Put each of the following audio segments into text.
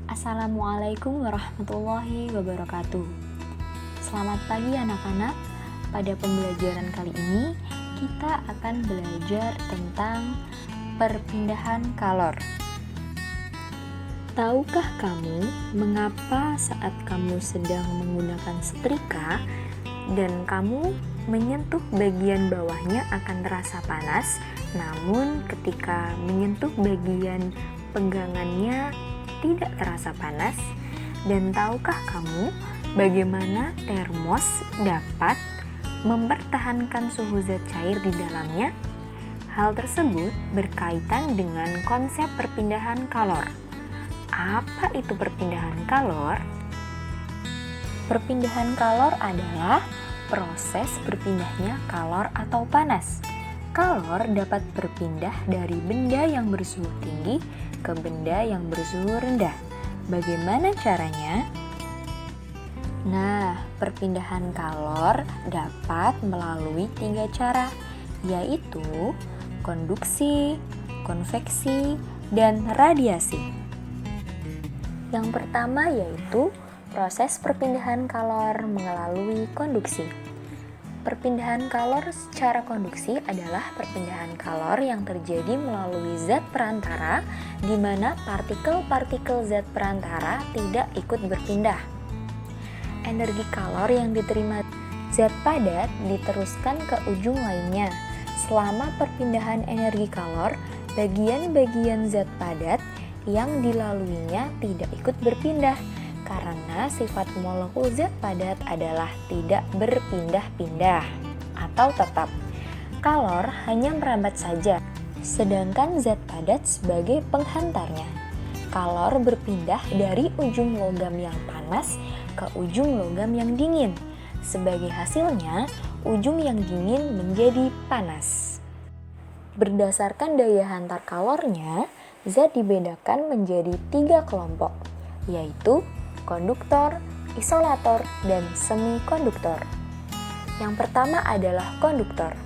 Assalamualaikum warahmatullahi wabarakatuh. Selamat pagi anak-anak. Pada pembelajaran kali ini kita akan belajar tentang perpindahan kalor. Tahukah kamu mengapa saat kamu sedang menggunakan setrika dan kamu menyentuh bagian bawahnya akan terasa panas, namun ketika menyentuh bagian pegangannya tidak terasa panas? Dan tahukah kamu bagaimana termos dapat mempertahankan suhu zat cair di dalamnya? Hal tersebut berkaitan dengan konsep perpindahan kalor. Apa itu perpindahan kalor? Perpindahan kalor adalah proses berpindahnya kalor atau panas. Kalor dapat berpindah dari benda yang bersuhu tinggi ke benda yang bersuhu rendah. Bagaimana caranya? Nah, perpindahan kalor dapat melalui 3 cara, yaitu konduksi, konveksi, dan radiasi. Yang pertama yaitu proses perpindahan kalor melalui konduksi. Perpindahan kalor secara konduksi adalah perpindahan kalor yang terjadi melalui zat perantara di mana partikel-partikel zat perantara tidak ikut berpindah. Energi kalor yang diterima zat padat diteruskan ke ujung lainnya. Selama perpindahan energi kalor, bagian-bagian zat padat yang dilaluinya tidak ikut berpindah karena sifat molekul zat padat adalah tidak berpindah-pindah atau tetap. Kalor hanya merambat saja, sedangkan zat padat sebagai penghantarnya. Kalor berpindah dari ujung logam yang panas ke ujung logam yang dingin. Sebagai hasilnya, ujung yang dingin menjadi panas. Berdasarkan daya hantar kalornya, zat dibedakan menjadi 3 kelompok, yaitu konduktor, isolator, dan semikonduktor. Yang pertama adalah konduktor,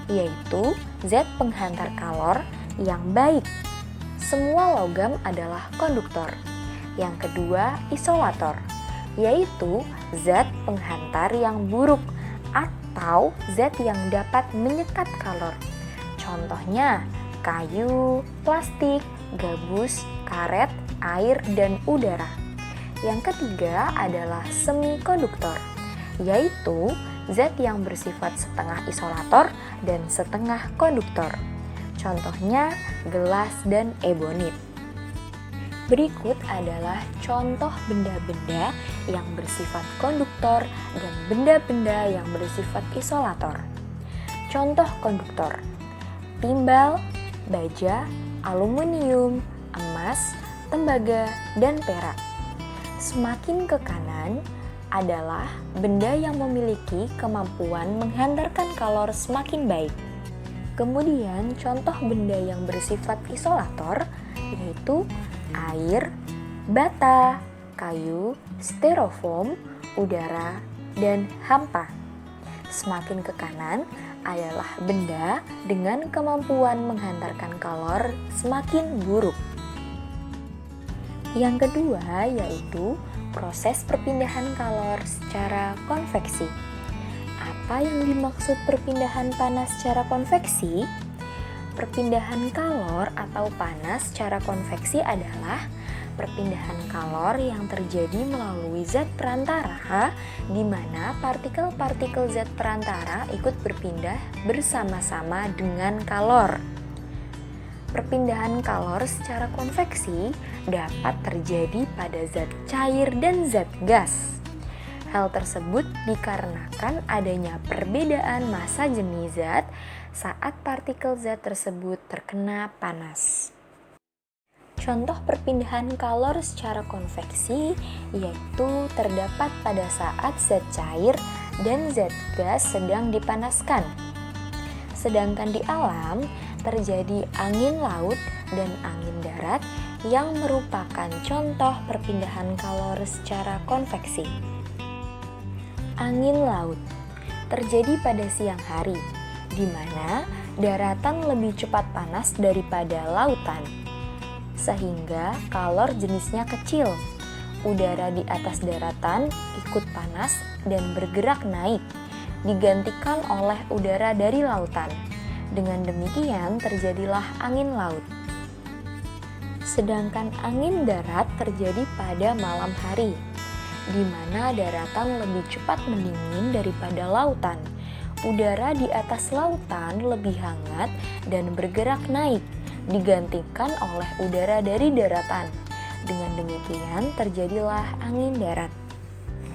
yaitu zat penghantar kalor yang baik. Semua logam adalah konduktor. Yang kedua, isolator, yaitu zat penghantar yang buruk atau zat yang dapat menyekat kalor. Contohnya, kayu, plastik, gabus, karet, air, dan udara. Yang ketiga adalah semikonduktor, yaitu zat yang bersifat setengah isolator dan setengah konduktor. Contohnya gelas dan ebonit. Berikut adalah contoh benda-benda yang bersifat konduktor dan benda-benda yang bersifat isolator. Contoh konduktor: timbal, baja, aluminium, emas, tembaga, dan perak. Semakin ke kanan adalah benda yang memiliki kemampuan menghantarkan kalor semakin baik. Kemudian contoh benda yang bersifat isolator yaitu air, bata, kayu, styrofoam, udara, dan hampa. Semakin ke kanan adalah benda dengan kemampuan menghantarkan kalor semakin buruk. Yang kedua yaitu proses perpindahan kalor secara konveksi. Apa yang dimaksud perpindahan panas secara konveksi? Perpindahan kalor atau panas secara konveksi adalah perpindahan kalor yang terjadi melalui zat perantara di mana partikel-partikel zat perantara ikut berpindah bersama-sama dengan kalor. Perpindahan kalor secara konveksi dapat terjadi pada zat cair dan zat gas. Hal tersebut dikarenakan adanya perbedaan massa jenis zat saat partikel zat tersebut terkena panas. Contoh perpindahan kalor secara konveksi yaitu terdapat pada saat zat cair dan zat gas sedang dipanaskan. Sedangkan di alam terjadi angin laut dan angin darat yang merupakan contoh perpindahan kalor secara konveksi. Angin laut terjadi pada siang hari, di mana daratan lebih cepat panas daripada lautan, sehingga kalor jenisnya kecil. udara di atas daratan ikut panas dan bergerak naik, digantikan oleh udara dari lautan. Dengan demikian terjadilah angin laut. Sedangkan angin darat terjadi pada malam hari, di mana daratan lebih cepat mendingin daripada lautan. Udara di atas lautan lebih hangat dan bergerak naik, digantikan oleh udara dari daratan. Dengan demikian terjadilah angin darat.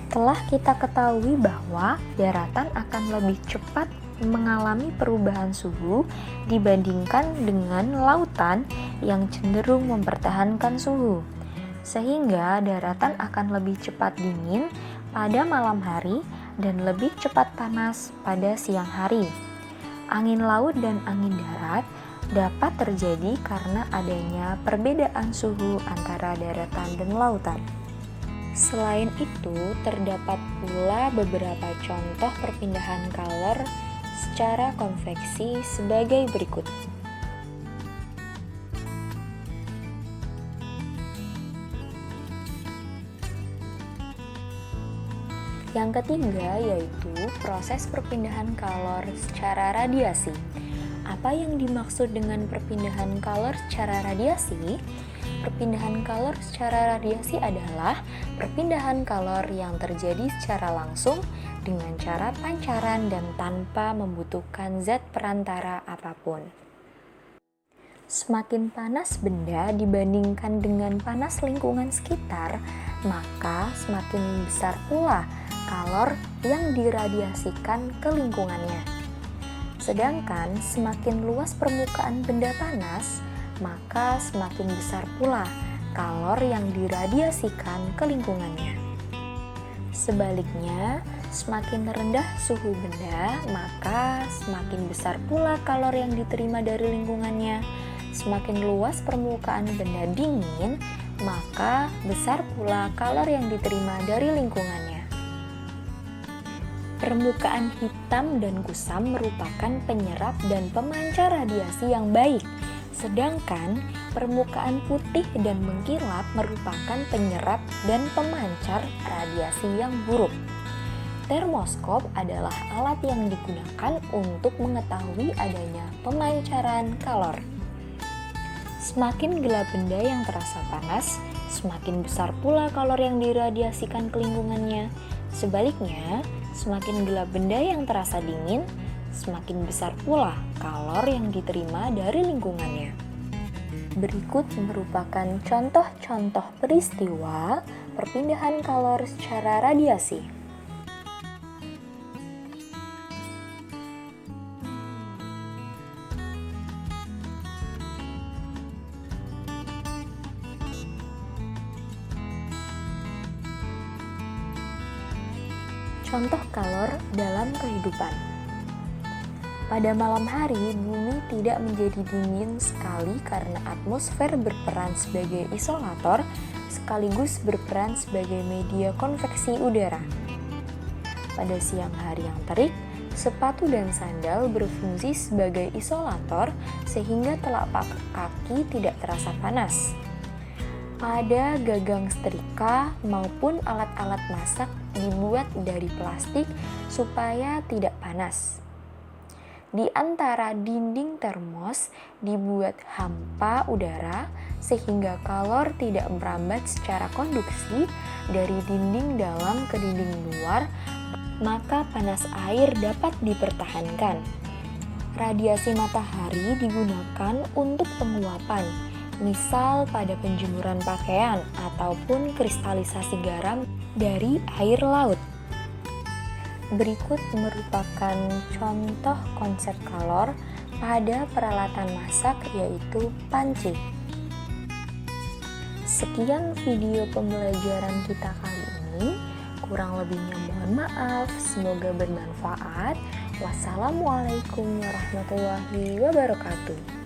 Telah kita ketahui bahwa daratan akan lebih cepat mengalami perubahan suhu dibandingkan dengan lautan yang cenderung mempertahankan suhu, sehingga daratan akan lebih cepat dingin pada malam hari dan lebih cepat panas pada siang hari. Angin laut dan angin darat dapat terjadi karena adanya perbedaan suhu antara daratan dan lautan. Selain itu, terdapat pula beberapa contoh perpindahan kalor secara konveksi sebagai berikut. Yang ketiga yaitu proses perpindahan kalor secara radiasi. Apa yang dimaksud dengan perpindahan kalor secara radiasi? Perpindahan kalor secara radiasi adalah perpindahan kalor yang terjadi secara langsung dengan cara pancaran dan tanpa membutuhkan zat perantara apapun. Semakin panas benda dibandingkan dengan panas lingkungan sekitar, maka semakin besar pula kalor yang diradiasikan ke lingkungannya. Sedangkan semakin luas permukaan benda panas, maka semakin besar pula kalor yang diradiasikan ke lingkungannya. Sebaliknya, semakin rendah suhu benda, maka semakin besar pula kalor yang diterima dari lingkungannya. Semakin luas permukaan benda dingin, maka besar pula kalor yang diterima dari lingkungannya. Permukaan hitam dan kusam merupakan penyerap dan pemancar radiasi yang baik, sedangkan permukaan putih dan mengkilap merupakan penyerap dan pemancar radiasi yang buruk. Termoskop adalah alat yang digunakan untuk mengetahui adanya pemancaran kalor. Semakin gelap benda yang terasa panas, semakin besar pula kalor yang diradiasikan ke lingkungannya. Sebaliknya, semakin gelap benda yang terasa dingin, semakin besar pula kalor yang diterima dari lingkungannya. Berikut merupakan contoh-contoh peristiwa perpindahan kalor secara radiasi. Contoh kalor dalam kehidupan. Pada malam hari, bumi tidak menjadi dingin sekali karena atmosfer berperan sebagai isolator sekaligus berperan sebagai media konveksi udara. Pada siang hari yang terik, sepatu dan sandal berfungsi sebagai isolator sehingga telapak kaki tidak terasa panas. Pada gagang setrika maupun alat-alat masak dibuat dari plastik supaya tidak panas. Di antara dinding termos dibuat hampa udara sehingga kalor tidak merambat secara konduksi dari dinding dalam ke dinding luar, maka panas air dapat dipertahankan. Radiasi matahari digunakan untuk penguapan, misal pada penjemuran pakaian ataupun kristalisasi garam dari air laut. Berikut merupakan contoh konsep kalor pada peralatan masak yaitu panci. Sekian video pembelajaran kita kali ini. Kurang lebihnya mohon maaf, semoga bermanfaat. Wassalamualaikum warahmatullahi wabarakatuh.